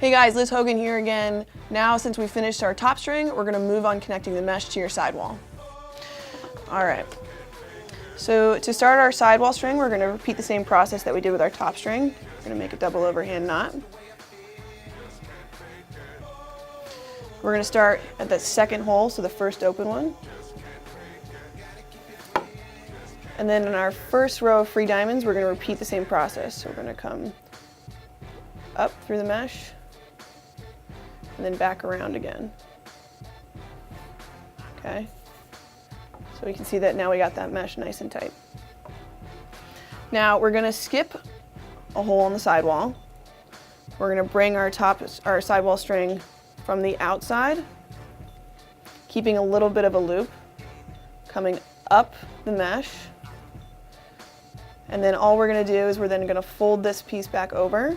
Hey guys, Liz Hogan here again. Now, since we finished our top string, we're gonna move on connecting the mesh to your sidewall. All right, so to start our sidewall string, we're gonna repeat the same process that we did with our top string. We're gonna make a double overhand knot. We're gonna start at the second hole, so the first open one. And then in our first row of free diamonds, we're gonna repeat the same process. So we're gonna come up through the mesh, and then back around again. Okay, so we can see that now we got that mesh nice and tight. Now we're gonna skip a hole on the sidewall. We're gonna bring our sidewall string from the outside, keeping a little bit of a loop, coming up the mesh, and then all we're gonna do is we're then gonna fold this piece back over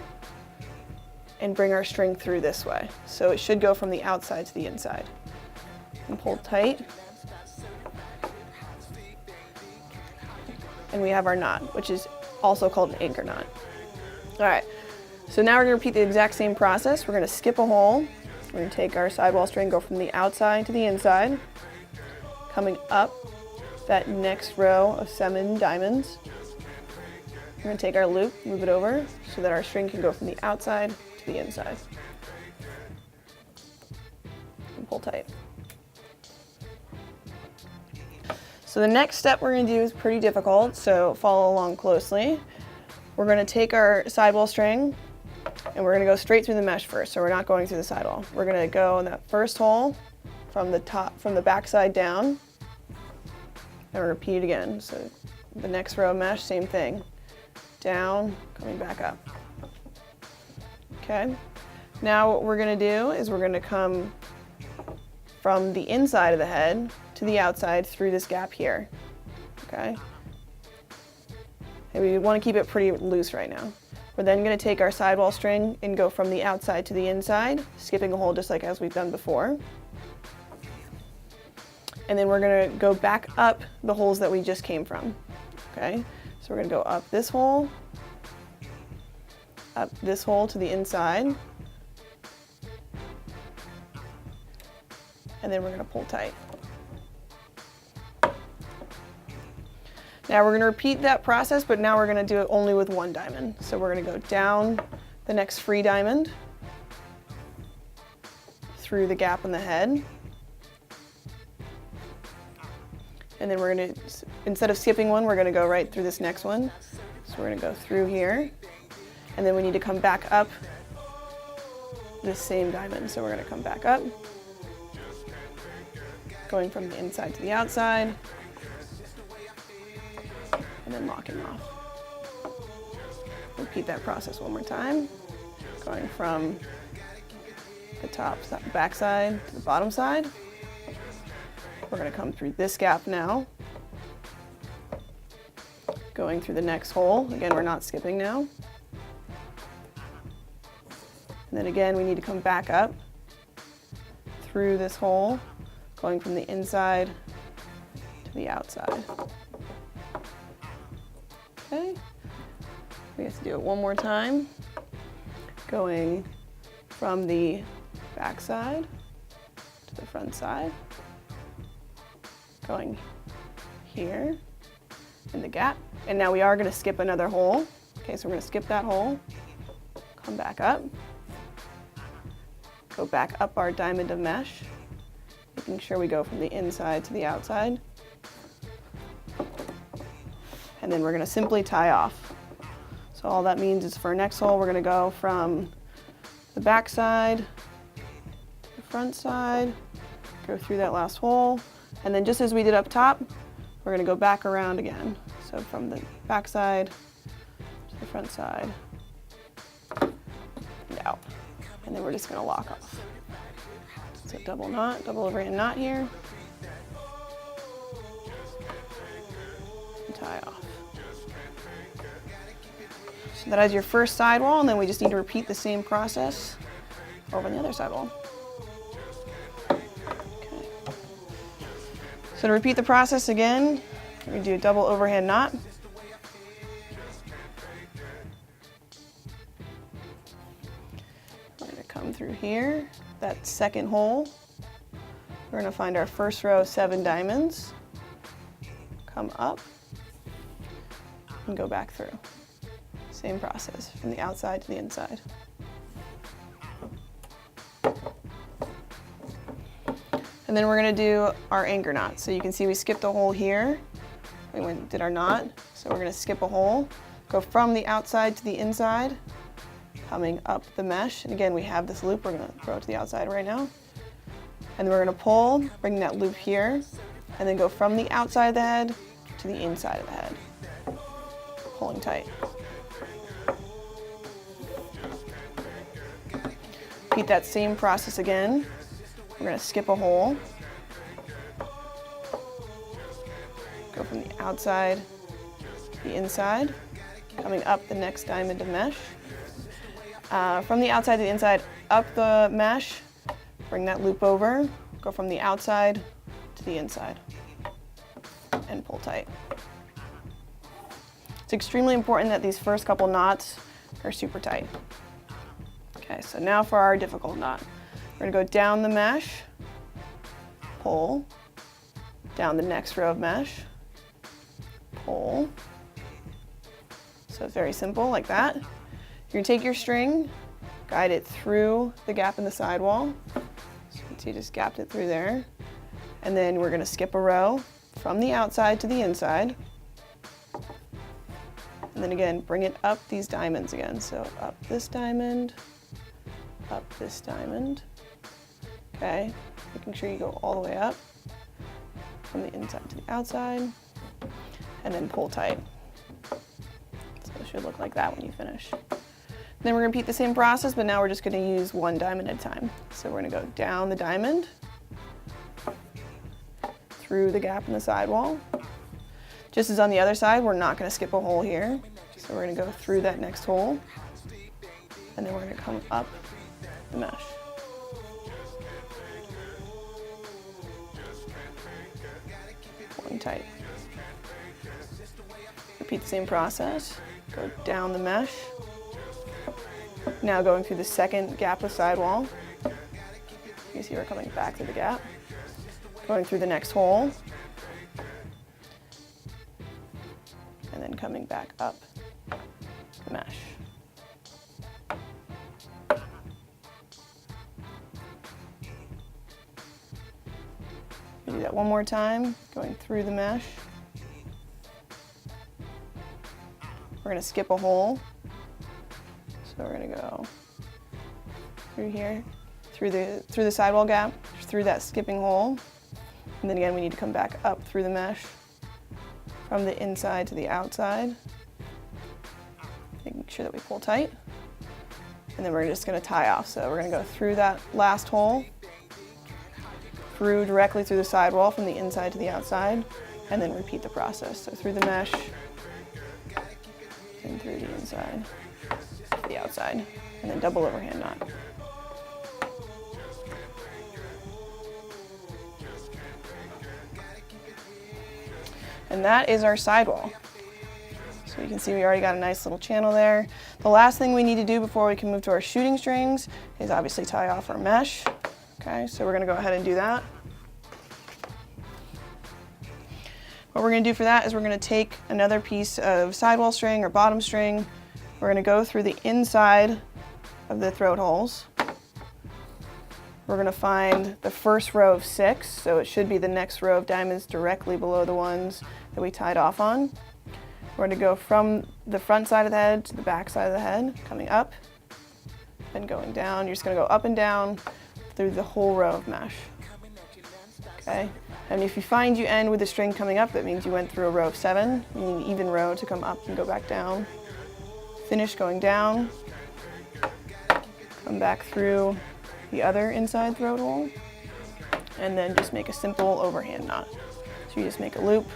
and bring our string through this way. So it should go from the outside to the inside. And pull tight. And we have our knot, which is also called an anchor knot. All right, so now we're gonna repeat the exact same process. We're gonna skip a hole. We're gonna take our sidewall string, go from the outside to the inside, coming up that next row of 7 diamonds. We're gonna take our loop, move it over so that our string can go from the outside to the inside. And pull tight. So the next step we're gonna do is pretty difficult, so follow along closely. We're gonna take our sidewall string and we're gonna go straight through the mesh first, so we're not going through the sidewall. We're gonna go in that first hole from the back side down, and repeat it again. So the next row of mesh, same thing. Down, coming back up. Okay, now what we're gonna do is we're gonna come from the inside of the head to the outside through this gap here, okay? And we wanna keep it pretty loose right now. We're then gonna take our sidewall string and go from the outside to the inside, skipping a hole just like as we've done before. And then we're gonna go back up the holes that we just came from, okay? So we're gonna go up this hole to the inside, and then we're gonna pull tight. Now we're gonna repeat that process, but now we're gonna do it only with 1 diamond. So we're gonna go down the next free diamond, through the gap in the head, and then we're gonna, instead of skipping one, we're gonna go right through this next one. So we're gonna go through here, and then we need to come back up this same diamond. So we're gonna come back up, going from the inside to the outside, and then locking off. Repeat that process one more time, going from the back side to the bottom side. We're gonna come through this gap now, going through the next hole. Again, we're not skipping now. And then again, we need to come back up through this hole, going from the inside to the outside. Okay, we have to do it one more time, going from the back side to the front side, going here in the gap, and now we are going to skip another hole. Okay, so we're going to skip that hole, come back up, go back up our diamond of mesh, making sure we go from the inside to the outside, and then we're going to simply tie off. So all that means is for our next hole, we're going to go from the back side to the front side, go through that last hole, and then just as we did up top, we're gonna go back around again. So from the back side to the front side, and out. And then we're just gonna lock off. So double knot, double overhand knot here, and tie off. So that is your first sidewall, and then we just need to repeat the same process over on the other sidewall. So to repeat the process again, we're going to do a double overhand knot. We're going to come come through here, that second hole. We're going to find our first row of 7 diamonds, come up, and go back through. Same process from the outside to the inside. And then we're going to do our anchor knot. So you can see we skipped a hole here. We did our knot. So we're going to skip a hole, go from the outside to the inside, coming up the mesh. And again, we have this loop. We're going to throw it to the outside right now. And then we're going to pull, bring that loop here, and then go from the outside of the head to the inside of the head, pulling tight. Repeat that same process again. We're going to skip a hole, go from the outside to the inside, coming up the next diamond of mesh. From the outside to the inside, up the mesh, bring that loop over, go from the outside to the inside, and pull tight. It's extremely important that these first couple knots are super tight. Okay, so now for our difficult knot. We're going to go down the mesh, pull, down the next row of mesh, pull. So it's very simple, like that. You're going to take your string, guide it through the gap in the sidewall. So you can see just gapped it through there. And then we're going to skip a row from the outside to the inside. And then again, bring it up these diamonds again. So up this diamond, up this diamond. Okay, making sure you go all the way up from the inside to the outside, and then pull tight. So it should look like that when you finish. Then we're going to repeat the same process, but now we're just going to use 1 diamond at a time. So we're going to go down the diamond, through the gap in the sidewall. Just as on the other side, we're not going to skip a hole here. So we're going to go through that next hole, and then we're going to come up the mesh. Pulling tight. Repeat the same process. Go down the mesh. Now going through the second gap of sidewall. You see we're coming back through the gap. Going through the next hole. And then coming back up the mesh. Do that one more time, going through the mesh. We're going to skip a hole. So we're going to go through here, through the sidewall gap, through that skipping hole. And then again, we need to come back up through the mesh from the inside to the outside, making sure that we pull tight. And then we're just going to tie off. So we're going to go through that last hole, through directly through the sidewall from the inside to the outside, and then repeat the process. So through the mesh, and through the inside, to the outside, and then double overhand knot. And that is our sidewall. So you can see we already got a nice little channel there. The last thing we need to do before we can move to our shooting strings is obviously tie off our mesh. Okay, so we're going to go ahead and do that. What we're going to do for that is we're going to take another piece of sidewall string or bottom string. We're going to go through the inside of the throat holes. We're going to find the first row of 6, so it should be the next row of diamonds directly below the ones that we tied off on. We're going to go from the front side of the head to the back side of the head, coming up and going down. You're just going to go up and down through the whole row of mesh. Okay, and if you find you end with a string coming up, that means you went through a row of 7. You need an even row to come up and go back down. Finish going down, come back through the other inside throat hole, and then just make a simple overhand knot. So you just make a loop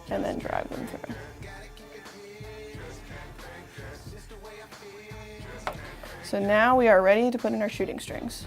and then drive them through. So now we are ready to put in our shooting strings.